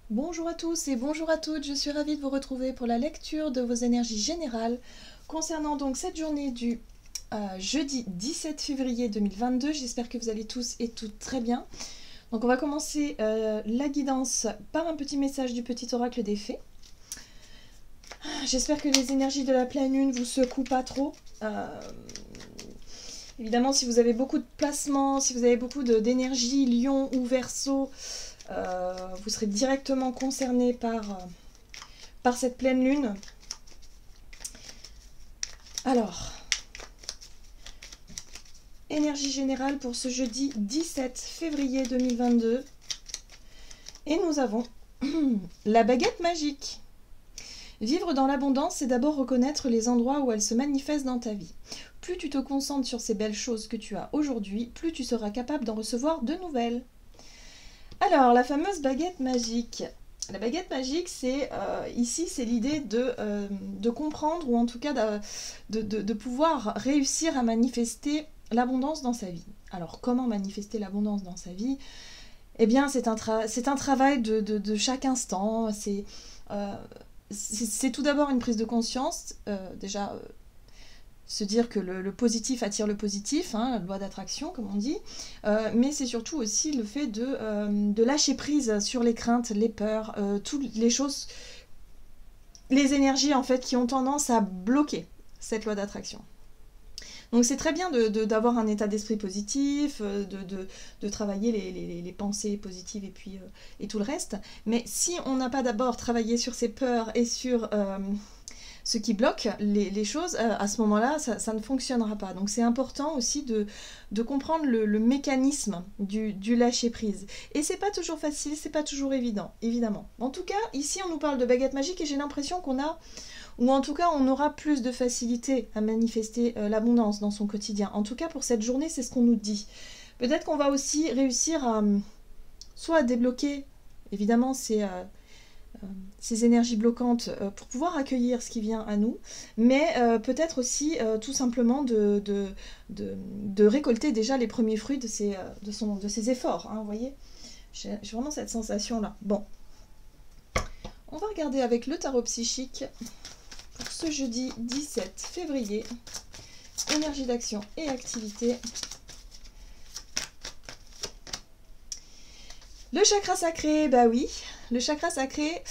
Bonjour à tous et bonjour à toutes, je suis ravie de vous retrouver pour la lecture de vos énergies générales concernant donc cette journée du jeudi 17 février 2022. J'espère que vous allez tous et toutes très bien. Donc on va commencer la guidance par un petit message du petit oracle des fées. J'espère que les énergies de la pleine lune vous secouent pas trop. Évidemment, si vous avez beaucoup de placements, si vous avez beaucoup d'énergie, lion ou verseau, vous serez directement concerné par cette pleine lune. Alors, énergie générale pour ce jeudi 17 février 2022. Et nous avons la baguette magique. Vivre dans l'abondance, c'est d'abord reconnaître les endroits où elle se manifeste dans ta vie. Plus tu te concentres sur ces belles choses que tu as aujourd'hui, plus tu seras capable d'en recevoir de nouvelles. Alors, la fameuse baguette magique. La baguette magique, c'est ici, c'est l'idée de comprendre, ou en tout cas de pouvoir réussir à manifester l'abondance dans sa vie. Alors, comment manifester l'abondance dans sa vie? Eh bien, c'est un travail de chaque instant. C'est tout d'abord une prise de conscience. Déjà, se dire que le positif attire le positif, hein, la loi d'attraction comme on dit, mais c'est surtout aussi le fait de lâcher prise sur les craintes, les peurs, toutes les choses, les énergies en fait qui ont tendance à bloquer cette loi d'attraction. Donc c'est très bien d'avoir un état d'esprit positif, de travailler les pensées positives et tout le reste, mais si on n'a pas d'abord travaillé sur ses peurs et sur ce qui bloque les choses, à ce moment-là, ça ne fonctionnera pas. Donc c'est important aussi de comprendre le mécanisme du lâcher-prise. Et c'est pas toujours facile, c'est pas toujours évident, évidemment. En tout cas, ici on nous parle de baguette magique et j'ai l'impression qu'on a, ou en tout cas on aura plus de facilité à manifester l'abondance dans son quotidien. En tout cas pour cette journée, c'est ce qu'on nous dit. Peut-être qu'on va aussi réussir à soit à débloquer, évidemment ces énergies bloquantes pour pouvoir accueillir ce qui vient à nous, mais peut-être aussi tout simplement de récolter déjà les premiers fruits de ses efforts, hein, vous voyez. J'ai vraiment cette sensation-là. Bon, on va regarder avec le tarot psychique pour ce jeudi 17 février, énergie d'action et activité. Le chakra sacré, bah oui, le chakra sacré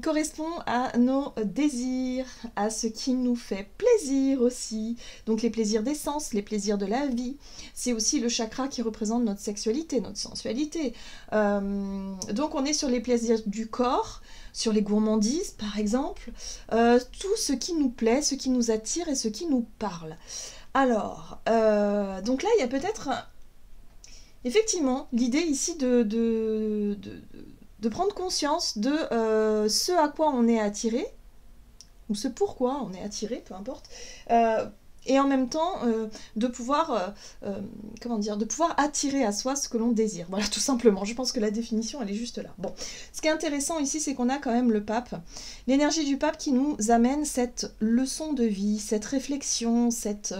correspond à nos désirs, à ce qui nous fait plaisir aussi. Donc les plaisirs des sens, les plaisirs de la vie. C'est aussi le chakra qui représente notre sexualité, notre sensualité. Donc on est sur les plaisirs du corps, sur les gourmandises par exemple. Tout ce qui nous plaît, ce qui nous attire et ce qui nous parle. Alors, donc là il y a peut-être... Effectivement, l'idée ici de prendre conscience de ce à quoi on est attiré, ou ce pourquoi on est attiré, peu importe, et en même temps de pouvoir attirer à soi ce que l'on désire. Voilà, tout simplement. Je pense que la définition, elle est juste là. Bon, ce qui est intéressant ici, c'est qu'on a quand même le pape, l'énergie du pape qui nous amène cette leçon de vie, cette réflexion, cette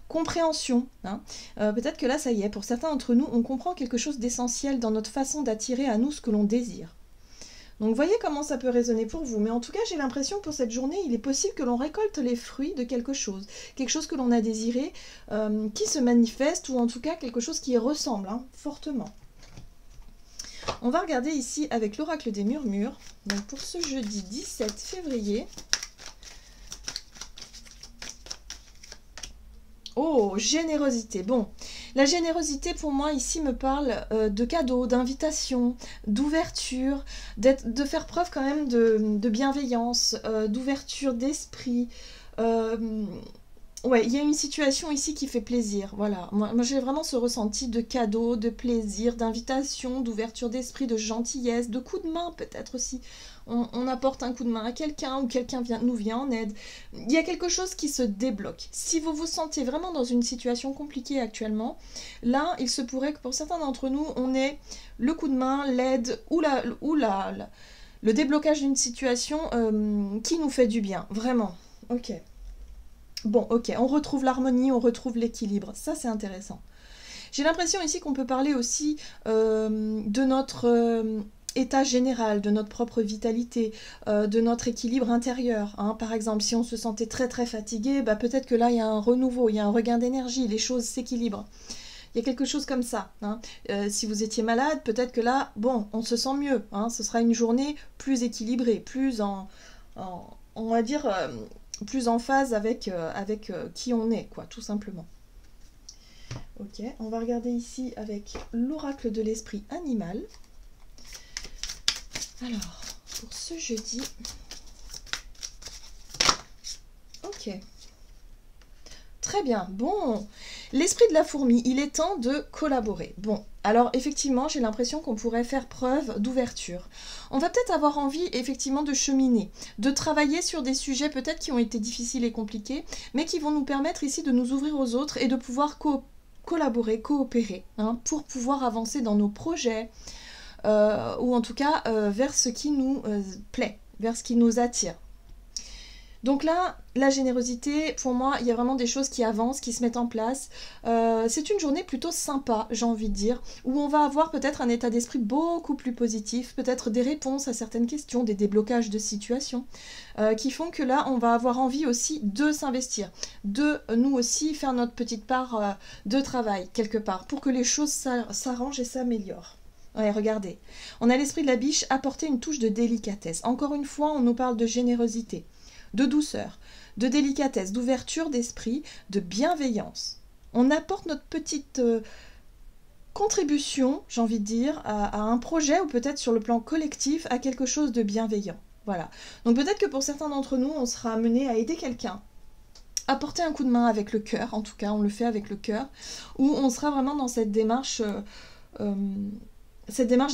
compréhension. Hein. Peut-être que là, ça y est, pour certains d'entre nous, on comprend quelque chose d'essentiel dans notre façon d'attirer à nous ce que l'on désire. Donc voyez comment ça peut résonner pour vous, mais en tout cas j'ai l'impression que pour cette journée, il est possible que l'on récolte les fruits de quelque chose que l'on a désiré, qui se manifeste, ou en tout cas quelque chose qui y ressemble, hein, fortement. On va regarder ici avec l'oracle des murmures, donc pour ce jeudi 17 février. Oh, générosité. Bon, la générosité pour moi ici me parle de cadeaux, d'invitations, d'ouverture, de faire preuve quand même de bienveillance, d'ouverture d'esprit. Ouais, il y a une situation ici qui fait plaisir, voilà. Moi j'ai vraiment ce ressenti de cadeau, de plaisir, d'invitation, d'ouverture d'esprit, de gentillesse, de coup de main peut-être aussi. On apporte un coup de main à quelqu'un ou quelqu'un nous vient en aide. Il y a quelque chose qui se débloque. Si vous vous sentez vraiment dans une situation compliquée actuellement, là, il se pourrait que pour certains d'entre nous, on ait le coup de main, l'aide ou le déblocage d'une situation qui nous fait du bien, vraiment. Ok. Bon, ok, on retrouve l'harmonie, on retrouve l'équilibre. Ça, c'est intéressant. J'ai l'impression ici qu'on peut parler aussi de notre état général, de notre propre vitalité, de notre équilibre intérieur. Hein. Par exemple, si on se sentait très très fatigué, bah, peut-être que là il y a un renouveau, il y a un regain d'énergie, les choses s'équilibrent. Il y a quelque chose comme ça. Hein. Si vous étiez malade, peut-être que là, bon, on se sent mieux. Hein. Ce sera une journée plus équilibrée, plus on va dire, plus en phase avec qui on est, quoi, tout simplement. Ok, on va regarder ici avec l'oracle de l'esprit animal. Alors, pour ce jeudi... Ok. Très bien, bon, l'esprit de la fourmi, il est temps de collaborer. Bon, alors effectivement, j'ai l'impression qu'on pourrait faire preuve d'ouverture. On va peut-être avoir envie effectivement de cheminer, de travailler sur des sujets peut-être qui ont été difficiles et compliqués, mais qui vont nous permettre ici de nous ouvrir aux autres et de pouvoir collaborer, coopérer, hein, pour pouvoir avancer dans nos projets, ou en tout cas vers ce qui nous plaît, vers ce qui nous attire. Donc là, la générosité, pour moi, il y a vraiment des choses qui avancent, qui se mettent en place. C'est une journée plutôt sympa, j'ai envie de dire, où on va avoir peut-être un état d'esprit beaucoup plus positif, peut-être des réponses à certaines questions, des déblocages de situations, qui font que là, on va avoir envie aussi de s'investir, de nous aussi faire notre petite part de travail, quelque part, pour que les choses s'arrangent et s'améliorent. Ouais, regardez, on a l'esprit de la biche apporter une touche de délicatesse. Encore une fois, on nous parle de générosité, de douceur, de délicatesse, d'ouverture d'esprit, de bienveillance. On apporte notre petite contribution, j'ai envie de dire, à un projet ou peut-être sur le plan collectif à quelque chose de bienveillant. Voilà. Donc peut-être que pour certains d'entre nous, on sera amené à aider quelqu'un, à porter un coup de main avec le cœur, en tout cas, on le fait avec le cœur, ou on sera vraiment dans cette démarche...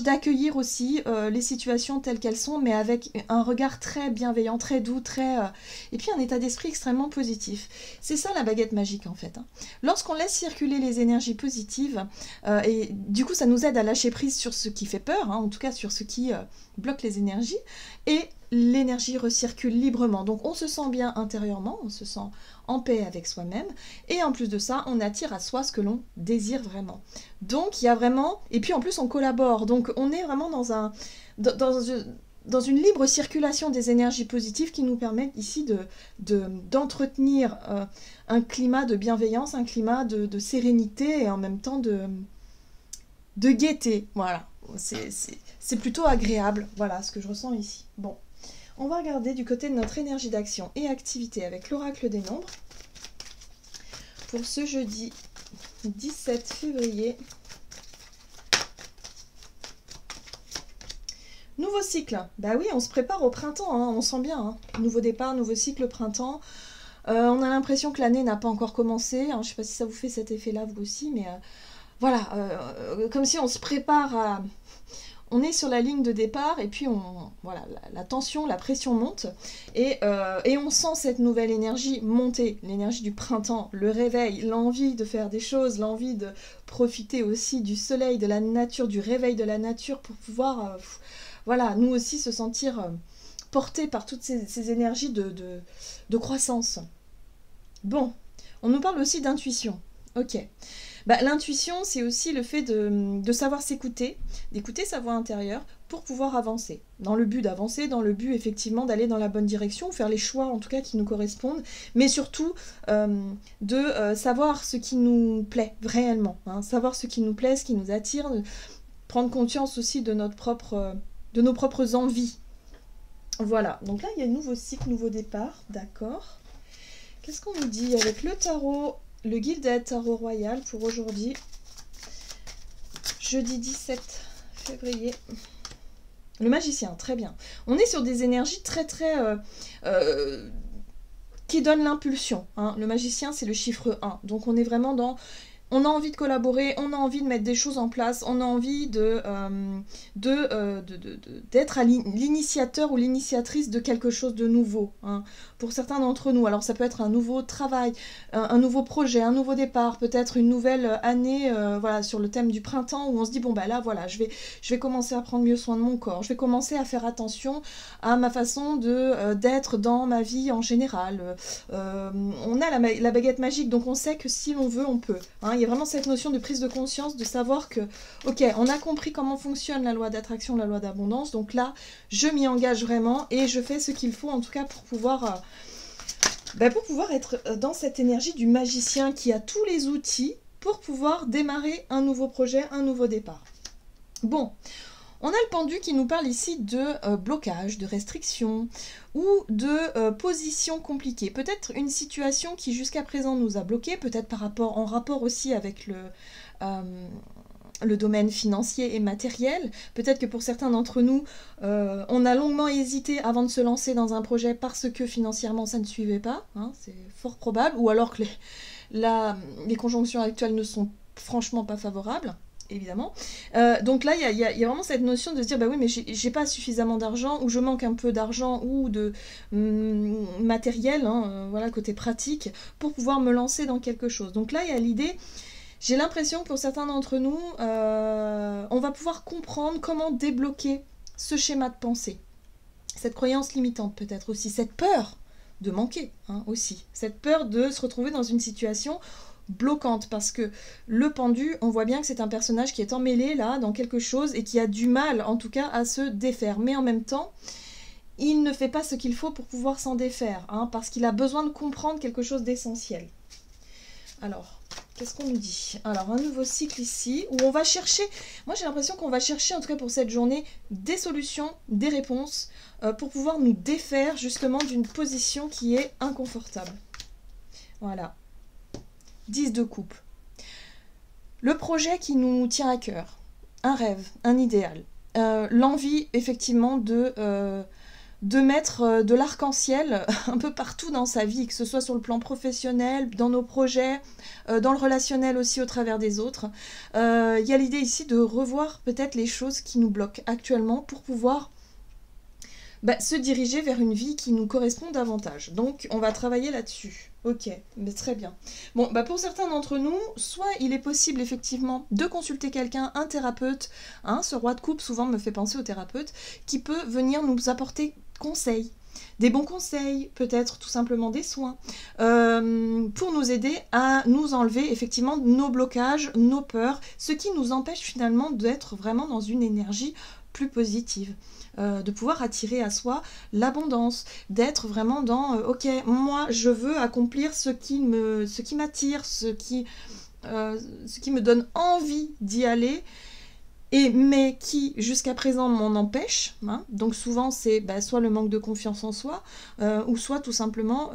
d'accueillir aussi les situations telles qu'elles sont, mais avec un regard très bienveillant, très doux, et puis un état d'esprit extrêmement positif. C'est ça la baguette magique en fait. Hein. Lorsqu'on laisse circuler les énergies positives, et du coup ça nous aide à lâcher prise sur ce qui fait peur, hein, en tout cas sur ce qui bloque les énergies, et l'énergie recircule librement. Donc on se sent bien intérieurement, on se sent en paix avec soi-même, et en plus de ça, on attire à soi ce que l'on désire vraiment. Donc il y a vraiment... Et puis en plus on collabore, donc on est vraiment dans une libre circulation des énergies positives qui nous permettent ici d'entretenir un climat de bienveillance, un climat de sérénité et en même temps de gaieté. Voilà, c'est plutôt agréable, voilà ce que je ressens ici. Bon. On va regarder du côté de notre énergie d'action et activité avec l'oracle des nombres. Pour ce jeudi 17 février. Nouveau cycle. Bah oui, on se prépare au printemps, hein, on sent bien. Hein. Nouveau départ, nouveau cycle, printemps. On a l'impression que l'année n'a pas encore commencé. Hein, je ne sais pas si ça vous fait cet effet-là, vous aussi, mais voilà. Comme si on se prépare à... On est sur la ligne de départ et puis voilà, la tension, la pression monte et on sent cette nouvelle énergie monter, l'énergie du printemps, le réveil, l'envie de faire des choses, l'envie de profiter aussi du soleil, de la nature, du réveil de la nature pour pouvoir, voilà, nous aussi se sentir portés par toutes ces énergies de croissance. Bon, on nous parle aussi d'intuition. Ok. Bah, l'intuition, c'est aussi le fait de savoir s'écouter, d'écouter sa voix intérieure pour pouvoir avancer. Dans le but d'avancer, dans le but effectivement d'aller dans la bonne direction, faire les choix en tout cas qui nous correspondent, mais surtout de savoir ce qui nous plaît réellement, hein, savoir ce qui nous plaît, ce qui nous attire, prendre conscience aussi de nos propres envies. Voilà, donc là il y a nouveau cycle, nouveau départ, d'accord. Qu'est-ce qu'on nous dit avec le tarot ? Le Gilded Tarot Royal pour aujourd'hui, jeudi 17 février. Le magicien, très bien. On est sur des énergies très qui donnent l'impulsion. Hein. Le magicien, c'est le chiffre 1. Donc on est vraiment dans... On a envie de collaborer, on a envie de mettre des choses en place, on a envie d'être à l'initiateur ou l'initiatrice de quelque chose de nouveau. Hein. Pour certains d'entre nous, alors ça peut être un nouveau travail, un nouveau projet, un nouveau départ, peut-être une nouvelle année voilà, sur le thème du printemps où on se dit, bon bah là voilà, je vais commencer à prendre mieux soin de mon corps, je vais commencer à faire attention à ma façon d'être dans ma vie en général. On a la baguette magique, donc on sait que si l'on veut, on peut. Hein. Il y a vraiment cette notion de prise de conscience, de savoir que, ok, on a compris comment fonctionne la loi d'attraction, la loi d'abondance, donc là, je m'y engage vraiment et je fais ce qu'il faut, en tout cas, pour pouvoir être dans cette énergie du magicien qui a tous les outils pour pouvoir démarrer un nouveau projet, un nouveau départ. Bon, on a le pendu qui nous parle ici de blocage, de restriction ou de position compliquée. Peut-être une situation qui jusqu'à présent nous a bloqués, peut-être en rapport aussi avec le domaine financier et matériel. Peut-être que pour certains d'entre nous, on a longuement hésité avant de se lancer dans un projet parce que financièrement ça ne suivait pas, hein, c'est fort probable, ou alors que les conjonctions actuelles ne sont franchement pas favorables. Évidemment. Donc là, il y a vraiment cette notion de se dire, bah oui, mais j'ai pas suffisamment d'argent, ou je manque un peu d'argent, ou de matériel, hein, voilà, côté pratique, pour pouvoir me lancer dans quelque chose. Donc là, il y a l'idée, j'ai l'impression que pour certains d'entre nous, on va pouvoir comprendre comment débloquer ce schéma de pensée. Cette croyance limitante peut-être aussi, cette peur de manquer, hein, aussi. Cette peur de se retrouver dans une situation bloquante, parce que le pendu, on voit bien que c'est un personnage qui est emmêlé là dans quelque chose et qui a du mal en tout cas à se défaire, mais en même temps il ne fait pas ce qu'il faut pour pouvoir s'en défaire, hein, parce qu'il a besoin de comprendre quelque chose d'essentiel. Alors, qu'est-ce qu'on nous dit? Alors, un nouveau cycle ici, où on va chercher, moi j'ai l'impression qu'on va chercher, en tout cas pour cette journée, des solutions, des réponses, pour pouvoir nous défaire justement d'une position qui est inconfortable. Voilà. 10 de coupe. Le projet qui nous tient à cœur, un rêve, un idéal, l'envie effectivement de mettre de l'arc-en-ciel un peu partout dans sa vie, que ce soit sur le plan professionnel, dans nos projets, dans le relationnel aussi au travers des autres. Il y a l'idée ici de revoir peut-être les choses qui nous bloquent actuellement pour pouvoir se diriger vers une vie qui nous correspond davantage. Donc on va travailler là-dessus. Ok, mais très bien. Bon, pour certains d'entre nous, soit il est possible effectivement de consulter quelqu'un, un thérapeute, hein, ce roi de coupe souvent me fait penser au thérapeute, qui peut venir nous apporter conseils, des bons conseils, peut-être tout simplement des soins, pour nous aider à nous enlever effectivement nos blocages, nos peurs, ce qui nous empêche finalement d'être vraiment dans une énergie plus positive. De pouvoir attirer à soi l'abondance, d'être vraiment dans ok, moi je veux accomplir ce qui m'attire, ce qui me donne envie d'y aller, mais qui jusqu'à présent m'en empêche, hein. Donc souvent c'est soit le manque de confiance en soi, ou soit tout simplement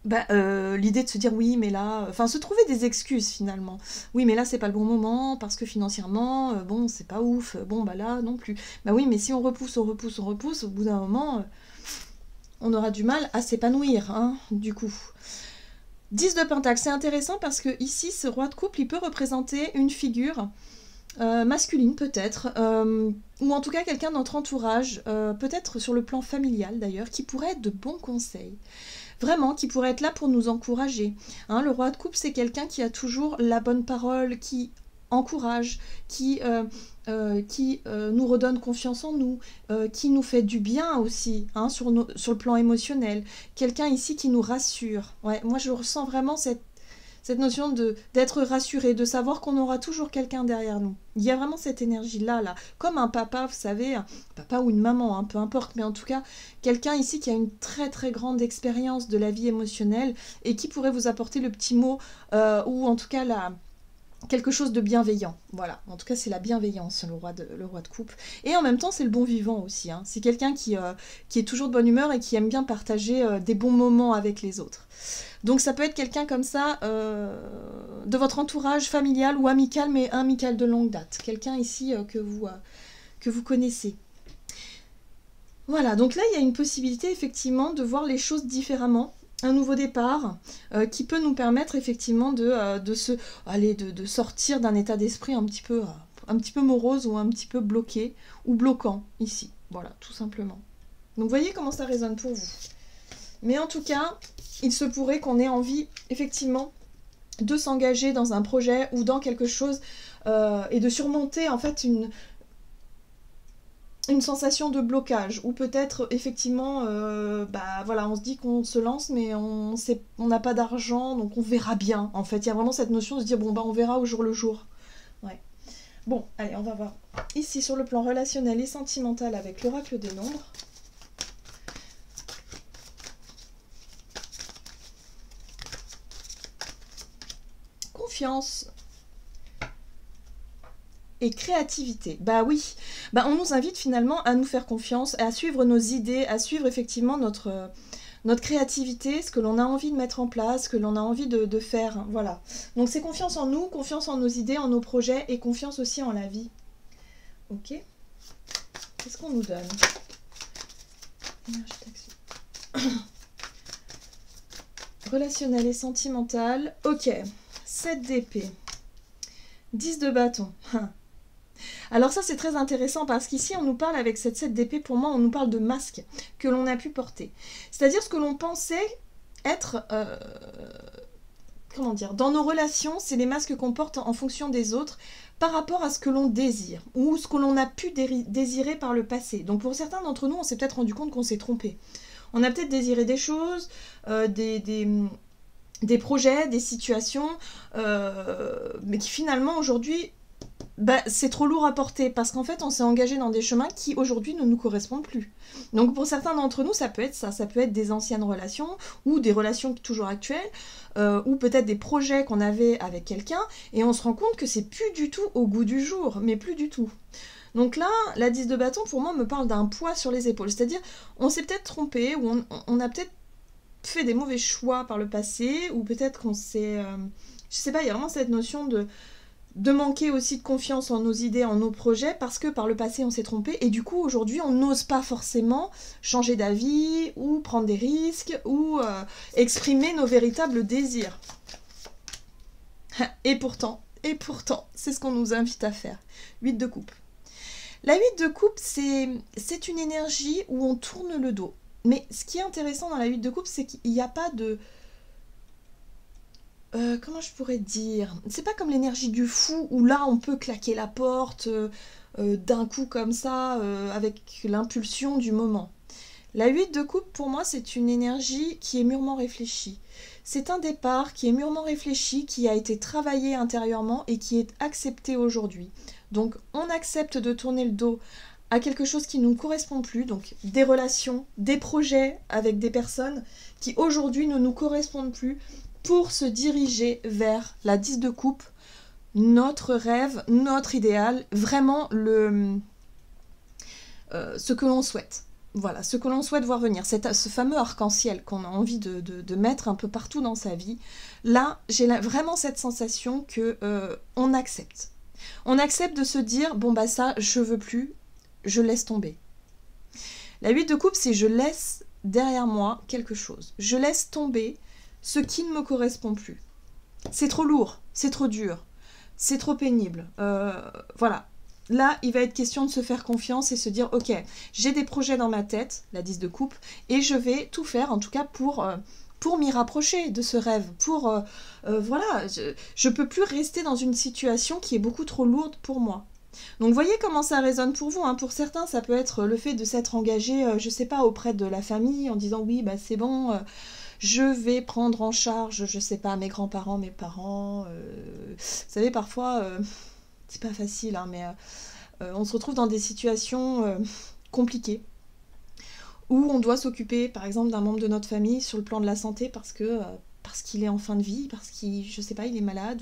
l'idée de se dire oui mais là, se trouver des excuses finalement, oui mais là c'est pas le bon moment parce que financièrement bon c'est pas ouf, bon là non plus, oui mais si on repousse au bout d'un moment on aura du mal à s'épanouir, hein, du coup. 10 de Pentacle, c'est intéressant parce que ici ce roi de couple il peut représenter une figure masculine peut-être, ou en tout cas quelqu'un de notre entourage, peut-être sur le plan familial d'ailleurs, qui pourrait être de bons conseils. Vraiment, qui pourrait être là pour nous encourager. Hein, le roi de coupe, c'est quelqu'un qui a toujours la bonne parole, qui encourage, qui nous redonne confiance en nous, qui nous fait du bien aussi, hein, sur le plan émotionnel. Quelqu'un ici qui nous rassure. Ouais, moi, je ressens vraiment cette notion d'être rassuré, de savoir qu'on aura toujours quelqu'un derrière nous. Il y a vraiment cette énergie-là, comme un papa, vous savez, un papa ou une maman, hein, peu importe, mais en tout cas, quelqu'un ici qui a une très très grande expérience de la vie émotionnelle et qui pourrait vous apporter le petit mot, ou en tout cas quelque chose de bienveillant. Voilà, en tout cas c'est la bienveillance, le roi de coupe. Et en même temps c'est le bon vivant aussi, hein. C'est quelqu'un qui est toujours de bonne humeur et qui aime bien partager des bons moments avec les autres. Donc ça peut être quelqu'un comme ça, de votre entourage familial ou amical, mais amical de longue date. Quelqu'un ici que vous connaissez. Voilà, donc là il y a une possibilité effectivement de voir les choses différemment. Un nouveau départ qui peut nous permettre effectivement de sortir d'un état d'esprit un petit peu morose ou un petit peu bloqué ou bloquant ici. Voilà, tout simplement. Donc vous voyez comment ça résonne pour vous. Mais en tout cas, il se pourrait qu'on ait envie effectivement de s'engager dans un projet ou dans quelque chose et de surmonter en fait une sensation de blocage, ou peut-être effectivement, bah voilà, on se dit qu'on se lance, mais on n'a pas d'argent, donc on verra bien. En fait, il y a vraiment cette notion de se dire, bon bah on verra au jour le jour. Ouais. Bon, allez, on va voir. Ici, sur le plan relationnel et sentimental avec l'oracle des nombres. Confiance et créativité. Bah oui, bah on nous invite finalement à nous faire confiance, à suivre nos idées, à suivre effectivement notre créativité, ce que l'on a envie de mettre en place, ce que l'on a envie de faire, voilà. Donc c'est confiance en nous, confiance en nos idées, en nos projets, et confiance aussi en la vie. Ok. Qu'est-ce qu'on nous donne? Relationnel et sentimental. Ok. 7 d'épée. 10 de bâton. Alors ça c'est très intéressant parce qu'ici on nous parle avec cette 7 d'épée, pour moi on nous parle de masques que l'on a pu porter. C'est-à-dire ce que l'on pensait être, comment dire, dans nos relations, c'est les masques qu'on porte en fonction des autres par rapport à ce que l'on désire ou ce que l'on a pu désirer par le passé. Donc pour certains d'entre nous on s'est peut-être rendu compte qu'on s'est trompé. On a peut-être désiré des choses, des projets, des situations, mais qui finalement aujourd'hui, bah, c'est trop lourd à porter parce qu'en fait on s'est engagé dans des chemins qui aujourd'hui ne nous correspondent plus. Donc pour certains d'entre nous ça peut être ça, ça peut être des anciennes relations ou des relations toujours actuelles, ou peut-être des projets qu'on avait avec quelqu'un et on se rend compte que c'est plus du tout au goût du jour, mais plus du tout. Donc là, la 10 de bâton pour moi me parle d'un poids sur les épaules, c'est-à-dire on s'est peut-être trompé ou on a peut-être fait des mauvais choix par le passé, ou peut-être qu'on s'est... je sais pas, il y a vraiment cette notion de manquer aussi de confiance en nos idées, en nos projets, parce que par le passé on s'est trompé, et du coup aujourd'hui on n'ose pas forcément changer d'avis, ou prendre des risques, ou exprimer nos véritables désirs. Et pourtant, c'est ce qu'on nous invite à faire. 8 de coupe. La 8 de coupe, c'est une énergie où on tourne le dos. Mais ce qui est intéressant dans la 8 de coupe, c'est qu'il n'y a pas de... comment je pourrais dire? C'est pas comme l'énergie du fou, où là on peut claquer la porte d'un coup comme ça, avec l'impulsion du moment. La 8 de coupe, pour moi, c'est une énergie qui est mûrement réfléchie. C'est un départ qui est mûrement réfléchi, qui a été travaillé intérieurement et qui est accepté aujourd'hui. Donc on accepte de tourner le dos à quelque chose qui ne nous correspond plus, donc des relations, des projets avec des personnes qui aujourd'hui ne nous correspondent plus, pour se diriger vers la 10 de coupe, notre rêve, notre idéal, vraiment ce que l'on souhaite. Voilà, ce que l'on souhaite voir venir, ce fameux arc-en-ciel qu'on a envie de mettre un peu partout dans sa vie. Là, j'ai vraiment cette sensation que on accepte. On accepte de se dire, bon bah ça, je veux plus, je laisse tomber. La 8 de coupe, c'est je laisse derrière moi quelque chose. Je laisse tomber ce qui ne me correspond plus. C'est trop lourd, c'est trop dur, c'est trop pénible. Voilà. Là, il va être question de se faire confiance et se dire, ok, j'ai des projets dans ma tête, la 10 de coupe, et je vais tout faire, en tout cas pour m'y rapprocher de ce rêve. Voilà, je peux plus rester dans une situation qui est beaucoup trop lourde pour moi. Donc voyez comment ça résonne pour vous, hein. Pour certains, ça peut être le fait de s'être engagé, je sais pas, auprès de la famille, en disant, oui, bah c'est bon... je vais prendre en charge, je sais pas, mes grands-parents, mes parents. Vous savez, parfois, c'est pas facile, hein, mais on se retrouve dans des situations compliquées où on doit s'occuper, par exemple, d'un membre de notre famille sur le plan de la santé parce qu'il est en fin de vie, parce qu'il, je sais pas, il est malade.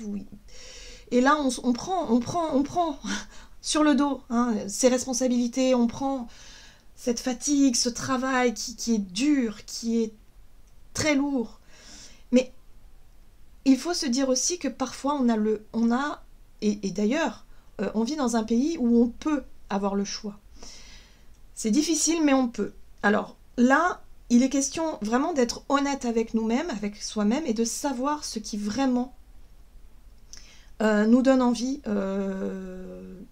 Et là, on prend sur le dos, hein, ses responsabilités, on prend cette fatigue, ce travail qui est dur, qui est très lourd. Mais il faut se dire aussi que parfois et d'ailleurs on vit dans un pays où on peut avoir le choix. C'est difficile mais on peut. Alors là, il est question vraiment d'être honnête avec nous-mêmes, avec soi-même, et de savoir ce qui vraiment nous donne envie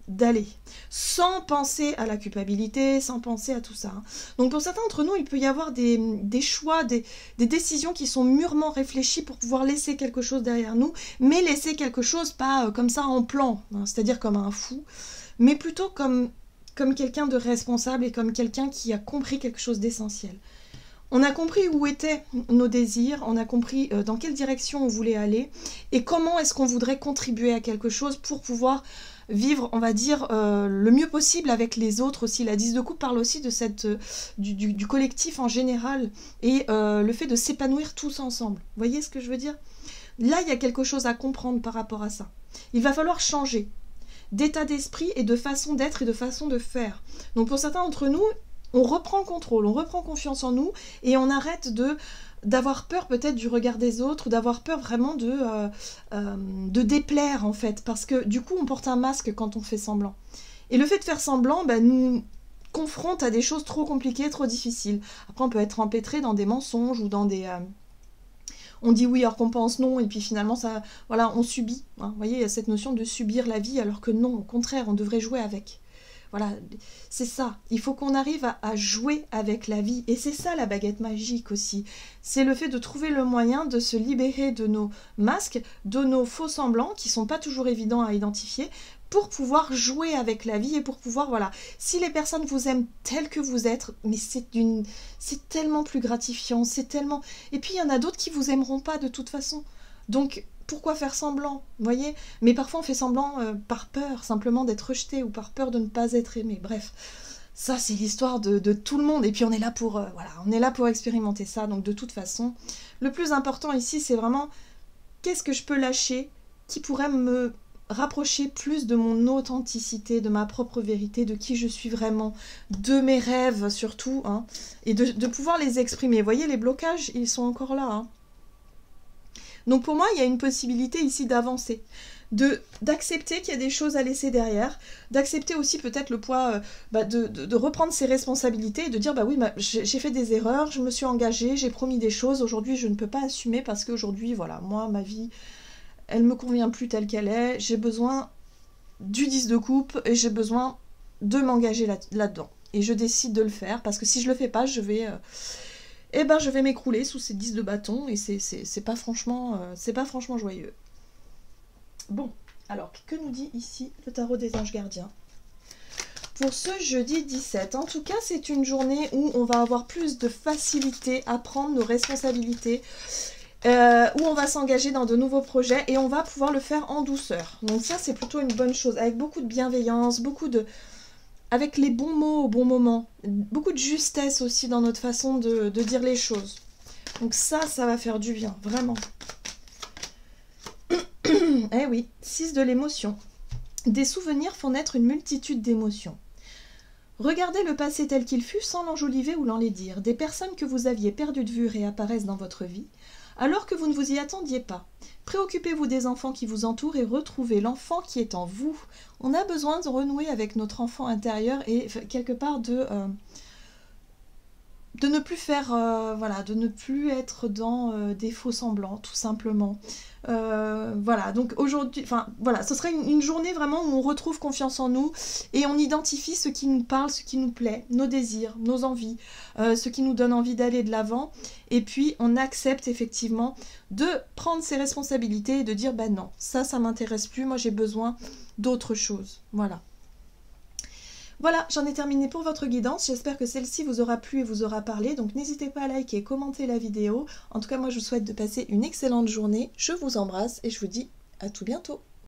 d'aller, sans penser à la culpabilité, sans penser à tout ça. Donc pour certains d'entre nous, il peut y avoir des choix, des décisions qui sont mûrement réfléchies pour pouvoir laisser quelque chose derrière nous, mais laisser quelque chose pas comme ça en plan, hein, c'est-à-dire comme un fou, mais plutôt comme comme quelqu'un de responsable et comme quelqu'un qui a compris quelque chose d'essentiel. On a compris où étaient nos désirs, on a compris dans quelle direction on voulait aller et comment est-ce qu'on voudrait contribuer à quelque chose pour pouvoir vivre, on va dire, le mieux possible avec les autres aussi. La 10 de coupe parle aussi de du collectif en général et le fait de s'épanouir tous ensemble. Vous voyez ce que je veux dire? Là, il y a quelque chose à comprendre par rapport à ça. Il va falloir changer d'état d'esprit et de façon d'être et de façon de faire. Donc pour certains d'entre nous, on reprend le contrôle, on reprend confiance en nous et on arrête d'avoir peur peut-être du regard des autres, d'avoir peur vraiment de déplaire en fait, parce que du coup on porte un masque quand on fait semblant. Et le fait de faire semblant nous confronte à des choses trop compliquées, trop difficiles. Après on peut être empêtré dans des mensonges ou dans des... on dit oui alors qu'on pense non et puis finalement ça, voilà, on subit. Hein. Vous voyez, il y a cette notion de subir la vie alors que non, au contraire, on devrait jouer avec. Voilà, c'est ça. Il faut qu'on arrive à jouer avec la vie. Et c'est ça la baguette magique aussi. C'est le fait de trouver le moyen de se libérer de nos masques, de nos faux semblants qui sont pas toujours évidents à identifier pour pouvoir jouer avec la vie et pour pouvoir, voilà. Si les personnes vous aiment telles que vous êtes, mais c'est tellement plus gratifiant, c'est tellement... Et puis il y en a d'autres qui vous aimeront pas de toute façon. Donc... pourquoi faire semblant, vous voyez? Mais parfois on fait semblant par peur simplement d'être rejeté ou par peur de ne pas être aimé. Bref, ça c'est l'histoire de tout le monde. Et puis on est là pour voilà, on est là pour expérimenter ça. Donc de toute façon, le plus important ici, c'est vraiment qu'est-ce que je peux lâcher qui pourrait me rapprocher plus de mon authenticité, de ma propre vérité, de qui je suis vraiment, de mes rêves surtout, hein, et de pouvoir les exprimer. Vous voyez, les blocages, ils sont encore là, hein. Donc pour moi, il y a une possibilité ici d'avancer, d'accepter qu'il y a des choses à laisser derrière, d'accepter aussi peut-être le poids, de reprendre ses responsabilités et de dire, bah oui, j'ai fait des erreurs, je me suis engagée, j'ai promis des choses, aujourd'hui je ne peux pas assumer parce qu'aujourd'hui, voilà, moi, ma vie, elle me convient plus telle qu'elle est, j'ai besoin du 10 de coupe et j'ai besoin de m'engager là-dedans. Et je décide de le faire parce que si je le fais pas, je vais m'écrouler sous ces 10 de bâton et c'est pas franchement joyeux. Bon, alors, que nous dit ici le tarot des anges gardiens pour ce jeudi 17? En tout cas, c'est une journée où on va avoir plus de facilité à prendre nos responsabilités, où on va s'engager dans de nouveaux projets et on va pouvoir le faire en douceur. Donc ça, c'est plutôt une bonne chose, avec beaucoup de bienveillance, avec les bons mots au bon moment. Beaucoup de justesse aussi dans notre façon de dire les choses. Donc ça va faire du bien, vraiment. Eh oui, 6 de l'émotion. Des souvenirs font naître une multitude d'émotions. Regardez le passé tel qu'il fut sans l'enjoliver ou l'enlaidir. Des personnes que vous aviez perdues de vue réapparaissent dans votre vie, alors que vous ne vous y attendiez pas. Préoccupez-vous des enfants qui vous entourent et retrouvez l'enfant qui est en vous. On a besoin de renouer avec notre enfant intérieur et quelque part de ne plus faire, voilà, de ne plus être dans des faux semblants, tout simplement. Voilà, donc aujourd'hui, enfin voilà, ce serait une journée vraiment où on retrouve confiance en nous et on identifie ce qui nous parle, ce qui nous plaît, nos désirs, nos envies, ce qui nous donne envie d'aller de l'avant. Et puis on accepte effectivement de prendre ses responsabilités et de dire bah non, ça m'intéresse plus, moi j'ai besoin d'autre chose. Voilà. Voilà, j'en ai terminé pour votre guidance. J'espère que celle-ci vous aura plu et vous aura parlé. Donc n'hésitez pas à liker et commenter la vidéo. En tout cas, moi je vous souhaite de passer une excellente journée. Je vous embrasse et je vous dis à tout bientôt.